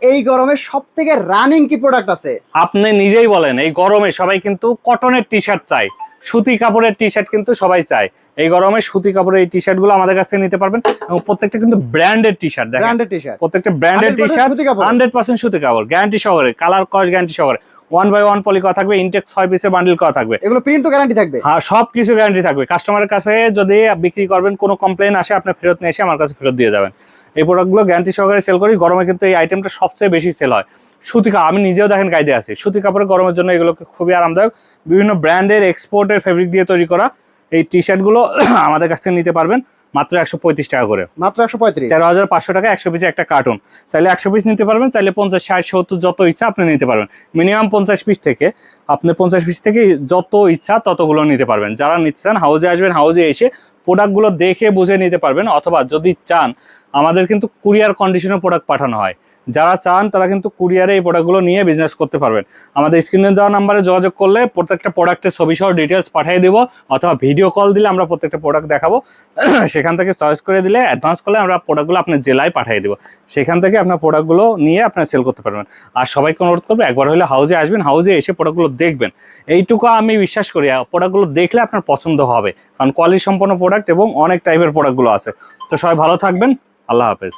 এই গরমে সবথেকে রানিং কি প্রোডাক্ট আছে? আপনি নিজেই বলেন, এই গরমে সবাই কিন্তু কটনের টি শার্ট চায়, সুতি কাপড়ের টি শার্ট কিন্তু সবাই চায়। এই গরমে সুতি কাপড়ের এই টি শার্ট গুলো আমাদের কাছ থেকে নিতে পারবেন, এবং প্রত্যেকটা কিন্তু ব্র্যান্ডেড টি শার্ট। দেখেন ব্র্যান্ডেড টি শার্ট, প্রত্যেকটা ব্র্যান্ডেড টি শার্ট, সুতি কাপড়, 100% সুতি কাপড়, গ্যারান্টি সহকারে, কালার কস গ্যারান্টি সহকারে, 1/1 পলি করা থাকবে, ইনটেক 6 পিসের বান্ডিল করা থাকবে। এগুলো প্রিন্ট তো গ্যারান্টি থাকবে? হ্যাঁ, সবকিছু গ্যারান্টি থাকবে। কাস্টমারের কাছে যদি বিক্রি করবেন, কোনো কমপ্লেন আসে, আপনি ফেরত নিয়ে এসে আমার কাছে ফেরত দিয়ে যাবেন। এই প্রোডাক্টগুলো গ্যারান্টি সহকারে সেল করি। গরমে কিন্তু এই আইটেমটা সবচেয়ে বেশি সেল হয়। সুতি কাপড়, আমি নিজেও দেখেন গাইডে আছি, সুতি কাপড়ের গরমের জন্য এগুলো খুবই আরামদায়ক। বিভিন্ন ব্র্যান্ডের এক্সপোর্টের ফেব্রিক দিয়ে তৈরি করা এই টি শার্টগুলো আমাদের কাছ থেকে নিতে পারবেন মাত্র 135 টাকা করে। মাত্র 135, 13,500 টাকা 100 পিসে একটা কার্টুন। চাইলে 100 পিস নিতে পারবেন, চাইলে 50, 60, 70 যত ইচ্ছা আপনি নিতে পারবেন। মিনিমাম 50 পিস থেকে, আপনি 50 পিস থেকে যত ইচ্ছা ততগুলো নিতে পারবেন। যারা নিতে চান হাউজে আসবেন, হাউজে এসে প্রোডাক্টগুলো দেখে বুঝে নিতে পারবেন। অথবা যদি চান, আমাদের কিন্তু কুরিয়ার কন্ডিশনে প্রোডাক্ট পাঠানো হয়। যারা চান তারা কিন্তু কুরিয়ারে এই প্রোডাক্টগুলো নিয়ে বিজনেস করতে পারবেন। আমাদের স্ক্রিনে দেওয়া নাম্বারে যোগাযোগ করলে প্রত্যেকটা প্রোডাক্টের ছবি সহ ডিটেলস পাঠিয়ে দেবো, অথবা ভিডিও কল দিলে আমরা প্রত্যেকটা প্রোডাক্ট দেখাবো। সেখান থেকে চয়েস করে দিলে, অ্যাডভান্স করলে আমরা প্রোডাক্টগুলো আপনার জেলায় পাঠিয়ে দেবো। সেখান থেকে আপনার প্রোডাক্টগুলো নিয়ে আপনার সেল করতে পারবেন। আর সবাইকে অনুরোধ করবো, একবার হলে হাউজে আসবেন, হাউজে এসে প্রোডাক্টগুলো দেখবেন। এইটুকু আমি বিশ্বাস করি, প্রোডাক্টগুলো দেখলে আপনার পছন্দ হবে, কারণ কোয়ালিটি সম্পন্ন প্রোডাক্ট এবং অনেক টাইপের প্রোডাক্টগুলো আছে। তো সবাই ভালো থাকবেন, আল্লাহ হাফেজ।